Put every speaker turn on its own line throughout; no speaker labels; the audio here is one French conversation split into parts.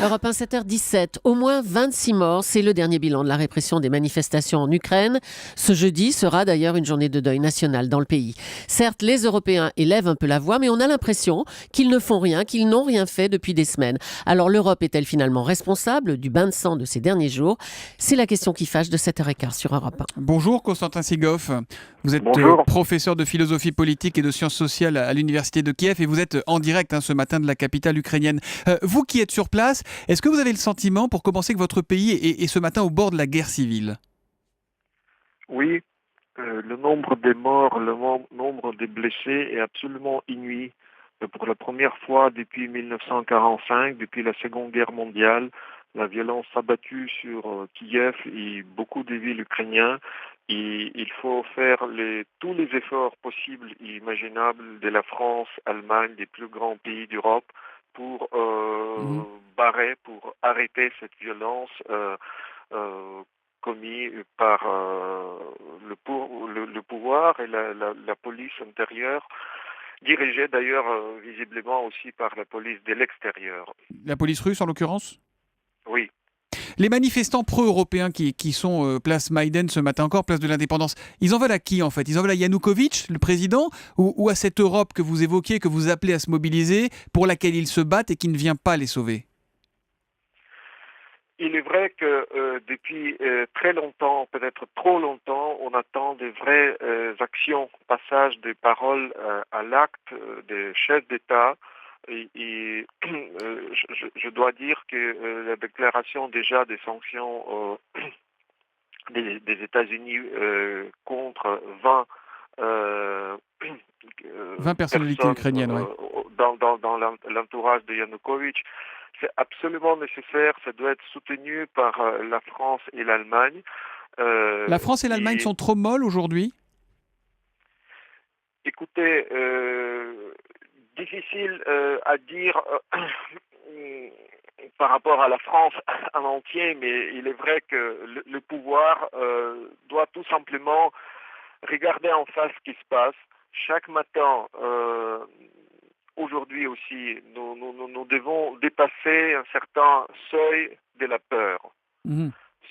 Europe 1, 7h17. Au moins 26 morts, c'est le dernier bilan de la répression des manifestations en Ukraine. Ce jeudi sera d'ailleurs une journée de deuil national dans le pays. Certes, les Européens élèvent un peu la voix, mais on a l'impression qu'ils ne font rien, qu'ils n'ont rien fait depuis des semaines. Alors l'Europe est-elle finalement responsable du bain de sang de ces derniers jours? C'est la question qui fâche de 7h15 sur Europe 1.
Bonjour Constantin Sigoff, vous êtes
Bonjour.
professeur de philosophie politique et de sciences sociales à l'université de Kiev et vous êtes en direct ce matin de la capitale ukrainienne. Vous qui êtes sur place, est-ce que vous avez le sentiment pour commencer que votre pays est ce matin au bord de la guerre civile?
Oui, le nombre des morts, nombre des blessés est absolument inouï. Pour la première fois depuis 1945, depuis la Seconde Guerre mondiale, la violence s'abattue sur Kiev et beaucoup de villes ukrainiennes. Et il faut faire tous les efforts possibles et imaginables de la France, Allemagne, des plus grands pays d'Europe pour pour arrêter cette violence commis par le pouvoir et la police intérieure, dirigée d'ailleurs visiblement aussi par la police de l'extérieur.
La police russe en l'occurrence?
Oui.
Les manifestants pro-européens qui sont place Maïden ce matin encore, place de l'Indépendance, ils en veulent à qui en fait? Ils en veulent à Yanukovych, le président, ou à cette Europe que vous évoquez, que vous appelez à se mobiliser, pour laquelle ils se battent et qui ne vient pas les sauver?
Il est vrai que depuis très longtemps, peut-être trop longtemps, on attend de vraies actions, passage des paroles à l'acte des chefs d'État. Je dois dire que la déclaration déjà des sanctions des États-Unis contre 20
20 personnalités
personnes
ukrainiennes, oui.
dans l'entourage de Yanukovych, c'est absolument nécessaire. Ça doit être soutenu par la France et l'Allemagne.
La France et l'Allemagne sont trop molles aujourd'hui?
Écoutez, difficile à dire par rapport à la France en entier, mais il est vrai que le pouvoir doit tout simplement regarder en face ce qui se passe. Chaque matin, aujourd'hui aussi, nous devons dépasser un certain seuil de la peur,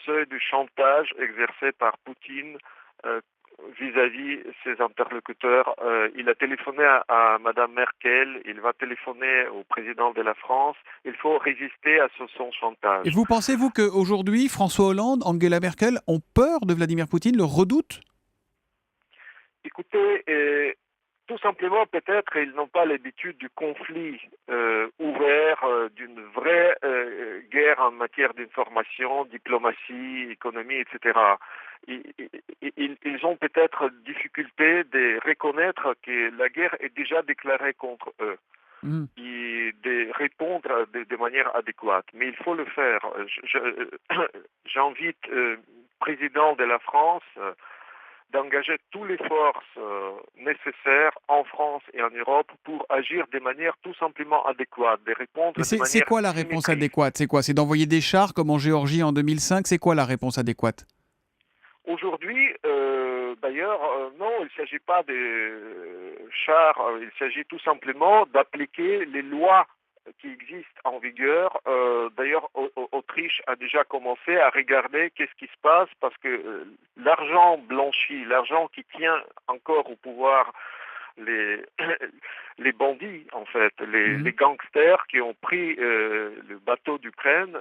seuil du chantage exercé par Poutine vis-à-vis ses interlocuteurs. Il a téléphoné à Madame Merkel, il va téléphoner au président de la France. Il faut résister à son chantage.
Et vous pensez, vous, qu'aujourd'hui, François Hollande, Angela Merkel ont peur de Vladimir Poutine, le redoutent?
Écoutez, tout simplement, peut-être, ils n'ont pas l'habitude du conflit ouvert, d'une vraie guerre en matière d'information, diplomatie, économie, etc. Ils ont peut-être difficulté de reconnaître que la guerre est déjà déclarée contre eux et de répondre de manière adéquate. Mais il faut le faire. J'invite le président de la France d'engager toutes les forces nécessaires en France et en Europe pour agir de manière tout simplement adéquate, de répondre
Mais
de manière
c'est quoi la réponse
symétrique.
adéquate? C'est quoi? C'est d'envoyer des chars comme en Géorgie en 2005? C'est quoi la réponse adéquate?
Aujourd'hui, d'ailleurs, non, il ne s'agit pas de chars, il s'agit tout simplement d'appliquer les lois qui existent en vigueur. D'ailleurs, Autriche a déjà commencé à regarder qu'est-ce qui se passe parce que l'argent blanchi, l'argent qui tient encore au pouvoir les, les bandits, en fait, les gangsters qui ont pris le bateau d'Ukraine,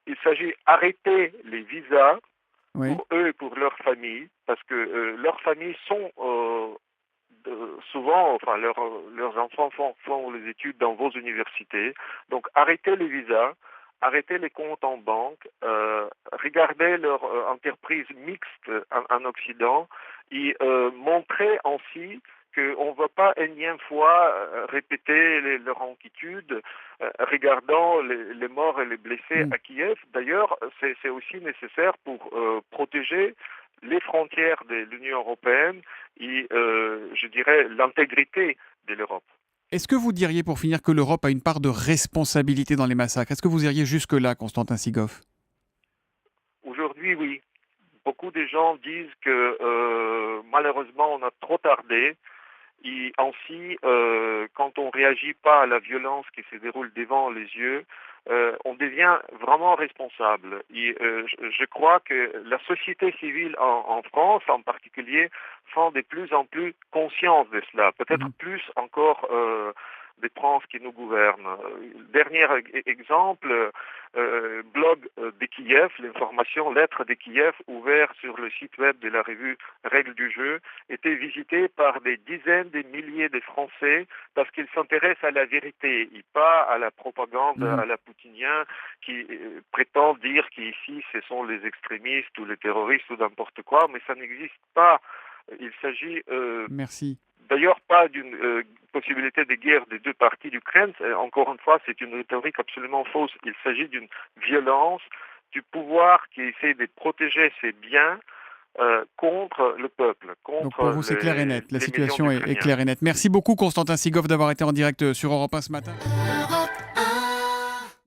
il s'agit d'arrêter les visas pour eux et pour leurs familles, parce que leurs familles sont souvent, enfin leurs enfants font les études dans vos universités. Donc arrêtez les visas, arrêtez les comptes en banque, regardez leur entreprise mixte en Occident et montrer ainsi qu'on ne va pas énième fois répéter leur inquiétude regardant les morts et les blessés à Kiev. D'ailleurs, c'est aussi nécessaire pour protéger les frontières de l'Union européenne et, je dirais, l'intégrité de l'Europe.
Est-ce que vous diriez, pour finir, que l'Europe a une part de responsabilité dans les massacres? Est-ce que vous iriez jusque-là, Constantin Sigoff?
Aujourd'hui, oui. Beaucoup de gens disent que malheureusement, on a trop tardé Et ainsi, quand on ne réagit pas à la violence qui se déroule devant les yeux, on devient vraiment responsable. Et je crois que la société civile en France, en particulier, font de plus en plus conscience de cela. Peut-être plus encore des princes qui nous gouvernent. Dernier exemple, blog de Kiev, l'information lettre de Kiev, ouvert sur le site web de la revue Règles du jeu, était visité par des dizaines de milliers de Français parce qu'ils s'intéressent à la vérité et pas à la propagande, à la poutinien qui prétend dire qu'ici ce sont les extrémistes ou les terroristes ou n'importe quoi, mais ça n'existe pas. Il s'agit
Merci.
d'ailleurs pas d'une possibilité de guerre des deux parties d'Ukraine. Encore une fois, c'est une rhétorique absolument fausse. Il s'agit d'une violence du pouvoir qui essaie de protéger ses biens contre le peuple,
Donc
contre
pour vous, c'est clair et net. La
les millions
situation est
d'Ukrainiens.
claire et nette. Merci beaucoup, Constantin Sigov, d'avoir été en direct sur Europe 1 ce matin.